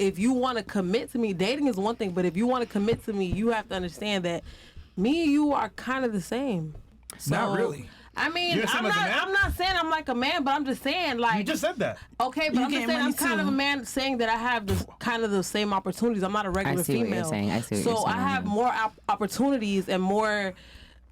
if you want to commit to me, dating is one thing, but if you want to commit to me, you have to understand that me and you are kind of the same. So, not really. I mean, I'm not saying I'm like a man, but I'm just saying, like, you just said that. Okay, but I'm just saying I'm kind of a man, saying that I have kind of the same opportunities. I'm not a regular female. What you're saying. I see what you're saying. So I have more opportunities and more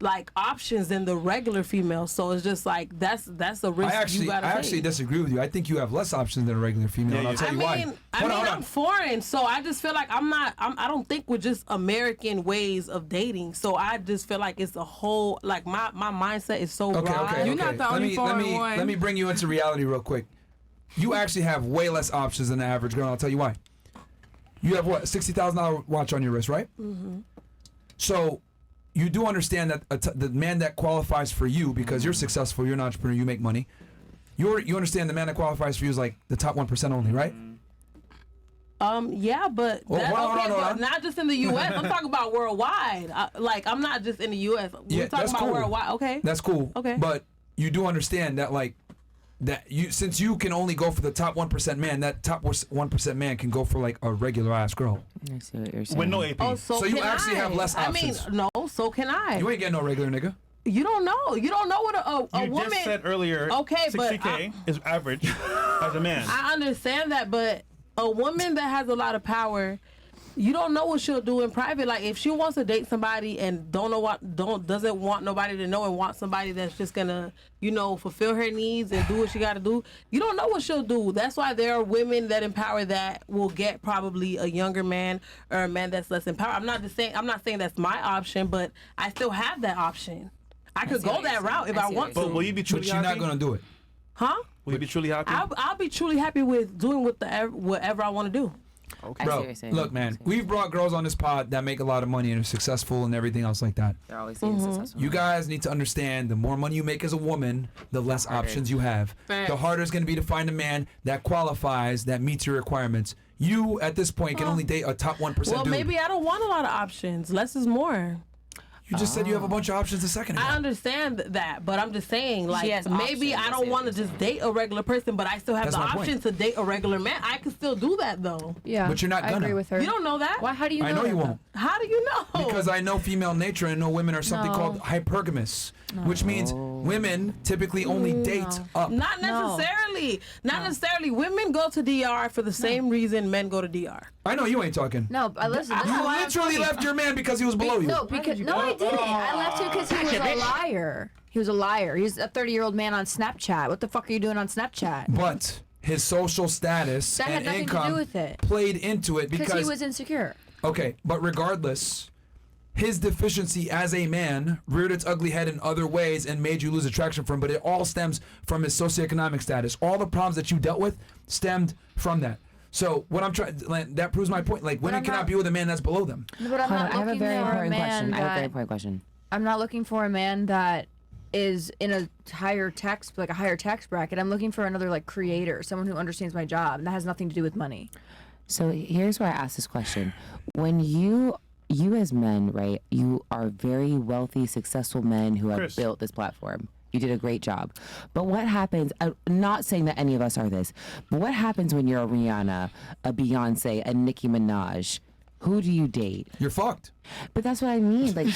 like options than the regular female. So it's just like that's a risk you gotta take. I actually disagree with you. I think you have less options than a regular female. Yeah, and I'll tell you why. I'm foreign, so I just feel like I don't think with just American ways of dating. So I just feel like it's a whole, like my mindset is so broad. Okay. You're not the only foreign one. Let me bring you into reality real quick. You actually have way less options than the average girl. I'll tell you why. You have what, $60,000 watch on your wrist, right? Mm-hmm. So you do understand that the man that qualifies for you, because you're successful, you're an entrepreneur, you make money. You understand the man that qualifies for you is like the top 1% only, right? Yeah, but but not just in the U.S. I'm talking about worldwide. I'm not just in the U.S. We're talking about worldwide. Okay, that's cool. Okay, but you do understand that, like, that you, since you can only go for the top 1% man, that top 1% man can go for like a regular ass girl. I see what you're saying. With no AP. Oh, so you actually have less options. I mean, no, so can I. You ain't getting no regular nigga. You don't know. You don't know what a you woman. You just said earlier. Okay, 60K is average as a man. I understand that, but a woman that has a lot of power, you don't know what she'll do in private. Like, if she wants to date somebody and doesn't want nobody to know, and wants somebody that's just gonna, fulfill her needs and do what she gotta do, you don't know what she'll do. That's why there are women that empower that will get probably a younger man or a man that's less empowered. I'm not saying that's my option, but I still have that option. I could go that route if I want to. But will you be truly happy? But you're not gonna do it. Huh? Will you be truly happy? I'll be truly happy with doing whatever I want to do. Okay. Bro, look, man, we've brought girls on this pod that make a lot of money and are successful and everything else like that. They're always saying successful. You guys need to understand, the more money you make as a woman, the less options you have. Thanks. The harder it's going to be to find a man that qualifies, that meets your requirements. You, at this point, can only date a top 1% dude. Well, maybe I don't want a lot of options. Less is more. You just said you have a bunch of options a second ago. I understand that, but I'm just saying, like, maybe options. I don't want to just date a regular person, but I still have That's the my option to date a regular man. I can still do that, though. Yeah, but you're not gonna. I agree with her. You don't know that. Why? How do you know? I know you won't. How do you know? Because I know female nature and know women are something called hypergamous, which means women typically only date up. Not necessarily. Not necessarily. Women go to DR for the same reason men go to DR. I know you ain't talking. No, but listen. You literally left your man because he was below you. No, because I didn't. I left him because he was a liar. He was a liar. He's a 30-year-old man on Snapchat. What the fuck are you doing on Snapchat? But his social status That had and nothing to income do with it. played into it Because he was insecure. Okay, but regardless, his deficiency as a man reared its ugly head in other ways and made you lose attraction for him, but it all stems from his socioeconomic status. All the problems that you dealt with stemmed from that. So what I'm trying, that proves my point. Like, women cannot be with a man that's below them. But I'm not I have a looking very for a important man question. I have a very important question. I'm not looking for a man that is in a higher tax bracket. I'm looking for another like creator, someone who understands my job, and that has nothing to do with money. So here's why I asked this question. When you as men, right, you are very wealthy, successful men who have built this platform. You did a great job. But what happens, I'm not saying that any of us are this, but what happens when you're a Rihanna, a Beyonce, a Nicki Minaj? Who do you date? You're fucked. But that's what I mean. Like,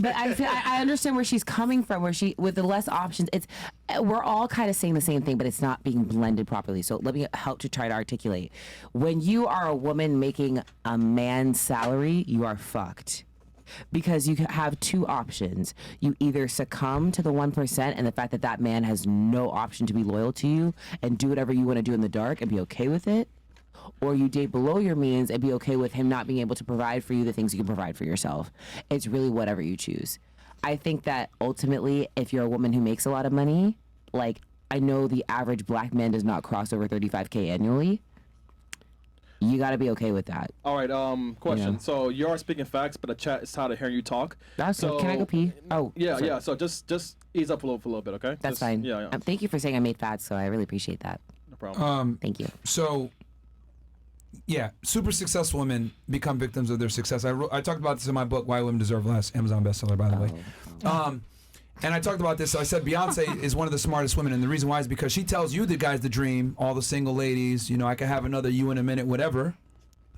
but I understand where she's coming from. Where with the less options, we're all kind of saying the same thing, but it's not being blended properly. So let me help to try to articulate. When you are a woman making a man's salary, you are fucked. Because you have two options. You either succumb to the 1% and the fact that that man has no option to be loyal to you and do whatever you want to do in the dark and be okay with it, or you date below your means and be okay with him not being able to provide for you the things you can provide for yourself. It's really whatever you choose. I think that ultimately, if you're a woman who makes a lot of money, like, I know the average black man does not cross over $35K annually. You got to be okay with that. All right. Question. So you are speaking facts, but the chat is tired of hearing you talk. That's so. Can I go pee? Oh. Yeah. Sorry. Yeah. So just ease up for a little bit, okay? That's fine. Yeah. Thank you for saying I made facts, so I really appreciate that. No problem. Thank you. So, yeah, super successful women become victims of their success. I talked about this in my book, Why Women Deserve Less, Amazon bestseller, by the way. And I talked about this. So I said Beyonce is one of the smartest women, and the reason why is because she tells you the guy's the dream, all the single ladies, I can have another you in a minute, whatever.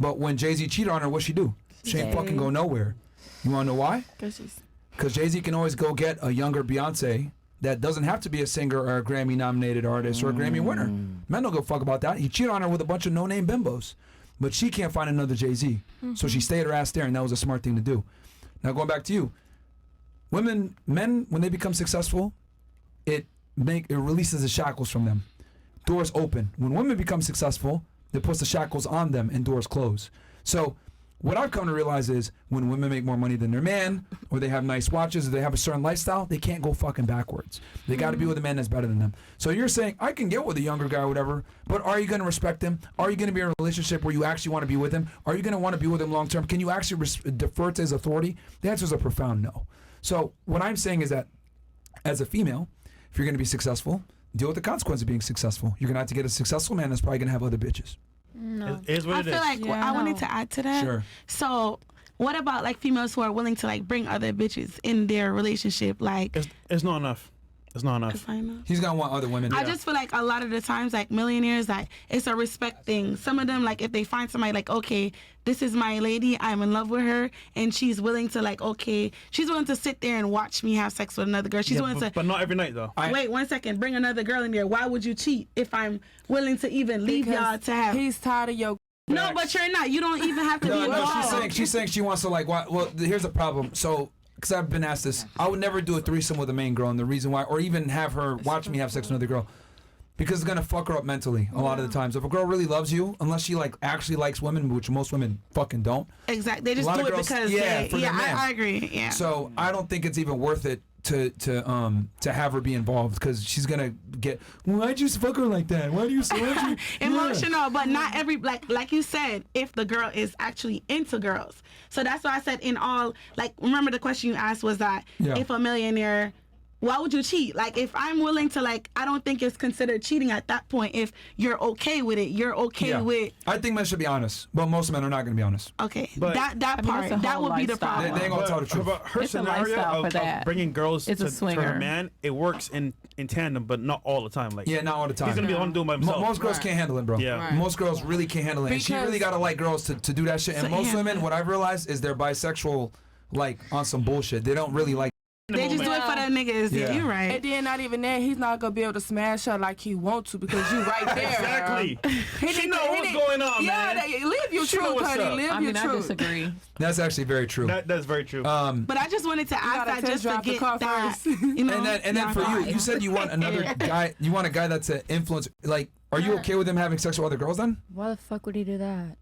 But when Jay-Z cheated on her, what'd she do? She ain't fucking go nowhere. You wanna know why? Because Jay-Z can always go get a younger Beyonce that doesn't have to be a singer or a Grammy-nominated artist or a Grammy winner. Men don't give a fuck about that. He cheated on her with a bunch of no-name bimbos. But she can't find another Jay-Z. So she stayed her ass there, and that was a smart thing to do. Now going back to you. Men, when they become successful, it releases the shackles from them. Doors open. When women become successful, it puts the shackles on them and doors close. So what I've come to realize is when women make more money than their man, or they have nice watches, or they have a certain lifestyle, they can't go fucking backwards. They got to be with a man that's better than them. So you're saying, I can get with a younger guy or whatever, but are you going to respect him? Are you going to be in a relationship where you actually want to be with him? Are you going to want to be with him long term? Can you actually defer to his authority? The answer is a profound no. So what I'm saying is that as a female, if you're going to be successful, deal with the consequence of being successful. You're going to have to get a successful man that's probably going to have other bitches. No. It is what I it feel is. like I wanted to add to that. Sure. So what about like females who are willing to like bring other bitches in their relationship? Like, It's not enough. It's not enough. He's going to want other women. I just feel like a lot of the times, like millionaires, like it's a respect thing. Some of them, like if they find somebody like, okay, this is my lady, I'm in love with her, and she's willing to like, okay, she's willing to sit there and watch me have sex with another girl. She's willing to. But not every night though. Wait 1 second, bring another girl in there. Why would you cheat if I'm willing to even leave y'all to have? He's tired of your. No, but you're not. You don't even have to be No, involved. she's saying she wants to like. Well, here's the problem. So, because I've been asked this, I would never do a threesome with a main girl, and the reason why, or even have her watch me have sex with another girl, because it's gonna fuck her up mentally a lot of the times. If a girl really loves you, unless she like actually likes women, which most women fucking don't. Exactly. They just A lot do of it girls- because yeah, for their man. I agree. Yeah. So I don't think it's even worth it to have her be involved, because she's gonna get. Why'd you fuck her like that? Why do you? Emotional, but not every like you said, if the girl is actually into girls. So that's why I said in all, like, remember the question you asked was that if a millionaire, why would you cheat? Like, if I'm willing to, like, I don't think it's considered cheating at that point. If you're okay with it, you're okay with. I think men should be honest, but most men are not gonna be honest. Okay, But- that part, it's a that whole would be the lifestyle. problem. They ain't gonna tell the truth. But her It's a scenario lifestyle for of that. bringing girls It's a to her swinger. man, it works in tandem, but not all the time. Like Yeah, not all the time. he's gonna be the one doing by himself. Most girls can't handle it, bro. Yeah. Right. Most girls really can't handle it. And she Because- really gotta like girls to do that shit. And So, most yeah. women, what I've realized is they're bisexual, like on some bullshit. They don't really like. They just do it for the niggas. Yeah, Yeah. you're right. And then not even that, he's not gonna be able to smash her like he want to because you right there. Exactly. He She didn't- know he what's didn't- going on, yeah, man. live your She know truth, what's honey. up. Live I your mean, I truth. disagree. That's actually very true. That's very true. But I just wanted to ask gotta that just to test drive the get car that. first. You know, and then for you, you said you want another guy. You want a guy that's an influence. Like, are you okay with him having sex with other girls then? Why the fuck would he do that?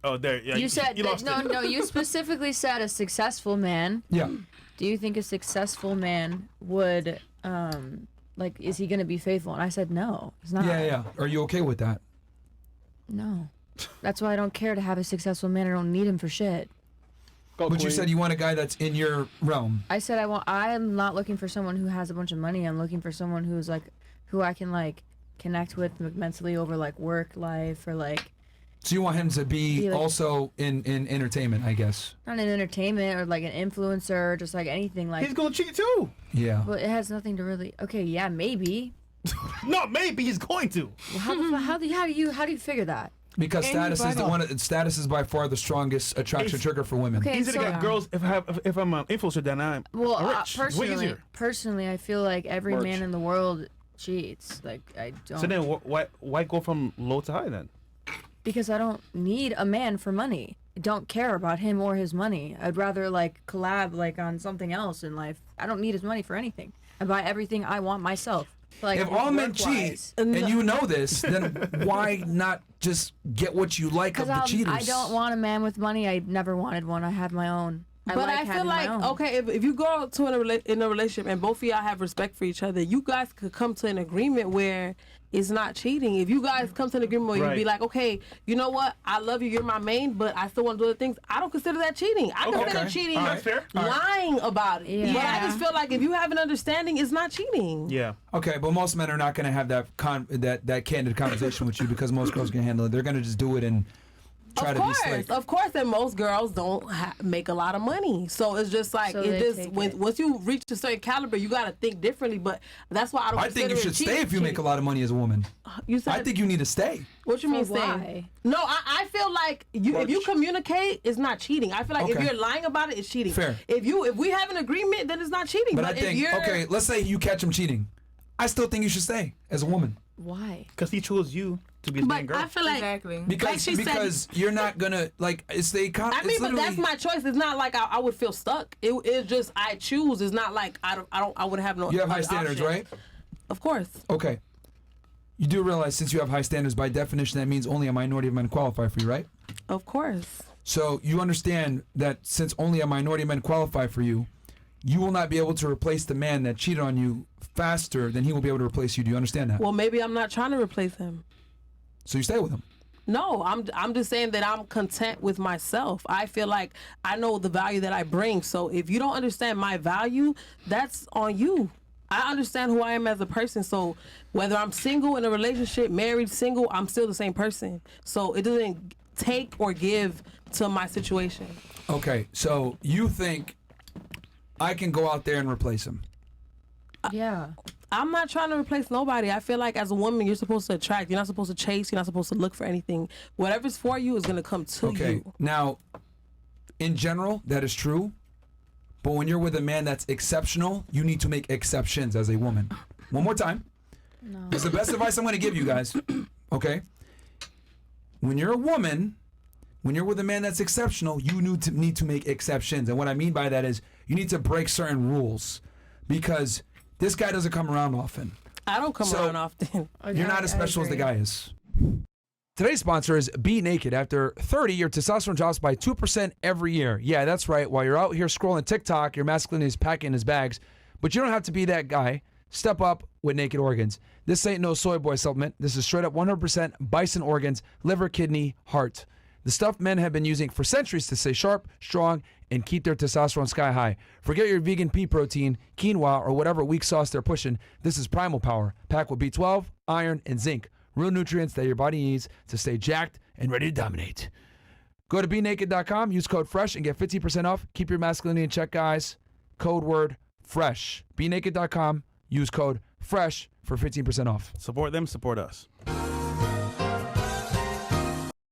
Oh, there. Yeah, You said you lost no, it. no. You specifically said a successful man. Yeah. Do you think a successful man would, like, is he gonna be faithful? And I said no. He's not. Yeah. Are you okay with that? No. That's why I don't care to have a successful man. I don't need him for shit. Go, But you queen. said you want a guy that's in your realm. I said I am not looking for someone who has a bunch of money. I'm looking for someone who's like, who I can like connect with mentally over like work life or like. So you want him to be Be like- also in entertainment, I guess. Not an entertainment or like an influencer, or just like anything like. He's gonna cheat too. Yeah. But it has nothing to really. Okay, yeah, maybe. No, maybe he's going to. Well, how do you figure that? Because status is the one. Status is by far the strongest attraction It's- trigger for women. Okay, Easy to so get girls if I'm an influencer, then I'm well, rich. It's way easier. personally, I feel like every Merch. man in the world cheats. Like I don't. So then why go from low to high then? Because I don't need a man for money. I don't care about him or his money. I'd rather like collab like on something else in life. I don't need his money for anything. I buy everything I want myself. Like If all men cheat work-wise. and you know this, then why not just get what you like of the cheaters? I don't want a man with money. I never wanted one. I have my own. But I feel having my like, own. okay, if you go to in a relationship and both of y'all have respect for each other, you guys could come to an agreement where it's not cheating. If you guys come to an agreement where you be Right. like, okay, you know what, I love you, you're my main, but I still want to do other things, I don't consider that cheating. I consider Okay. cheating All right. Fair. lying about it. Yeah. But I just feel like if you have an understanding, it's not cheating. Yeah. Okay, but most men are not going to have that candid conversation with you because most girls can handle it. They're going to just do it and try to be slick. Of course, and most girls don't make a lot of money, so it's just like So it they just take when, it. once you reach a certain caliber, you got to think differently. But that's why I don't. I think you consider should it stay if you make a lot of money as a woman. You said I think you need to stay. What you mean For stay? why? No, I feel like if you communicate, it's not cheating. I feel like if Okay. you're lying about it, it's cheating. Fair. If we have an agreement, then it's not cheating. But I if think, you're, okay, let's say you catch him cheating. I still think you should stay as a woman. Why? Because he chose you to be his main But girl. I feel like Exactly. Because she said- because you're not gonna like it's the I mean, but that's my choice. It's not like I would feel stuck. It's just I choose. It's not like I would have no. You have high other standards, option. right? Of course. Okay. You do realize since you have high standards, by definition, that means only a minority of men qualify for you, right? Of course. So you understand that since only a minority of men qualify for you, you will not be able to replace the man that cheated on you faster than he will be able to replace you. Do you understand that? Well, maybe I'm not trying to replace him. So you stay with him. No, I'm just saying that I'm content with myself. I feel like I know the value that I bring. So if you don't understand my value, that's on you. I understand who I am as a person. So whether I'm single, in a relationship, married, single, I'm still the same person. So it doesn't take or give to my situation. Okay, so you think I can go out there and replace him? Yeah. I'm not trying to replace nobody. I feel like as a woman, you're supposed to attract. You're not supposed to chase. You're not supposed to look for anything. Whatever's for you is going to come to Okay, you. now, in general, that is true. But when you're with a man that's exceptional, you need to make exceptions as a woman. One more time. No. It's the best advice I'm going to give you guys. Okay? When you're a woman, when you're with a man that's exceptional, you need to make exceptions. And what I mean by that is you need to break certain rules because this guy doesn't come around often. I don't come around often. You're not as special as the guy is. Today's sponsor is Be Naked. After 30, your testosterone drops by 2% every year. Yeah, that's right. While you're out here scrolling TikTok, your masculinity is packing his bags. But you don't have to be that guy. Step up with Naked Organs. This ain't no soy boy supplement. This is straight up 100% bison organs, liver, kidney, heart. The stuff men have been using for centuries to stay sharp, strong, and keep their testosterone sky high. Forget your vegan pea protein, quinoa, or whatever weak sauce they're pushing. This is Primal Power, packed with B12, iron, and zinc. Real nutrients that your body needs to stay jacked and ready to dominate. Go to BeNaked.com, use code FRESH, and get 15% off. Keep your masculinity in check, guys. Code word FRESH. BeNaked.com, use code FRESH for 15% off. Support them, support us.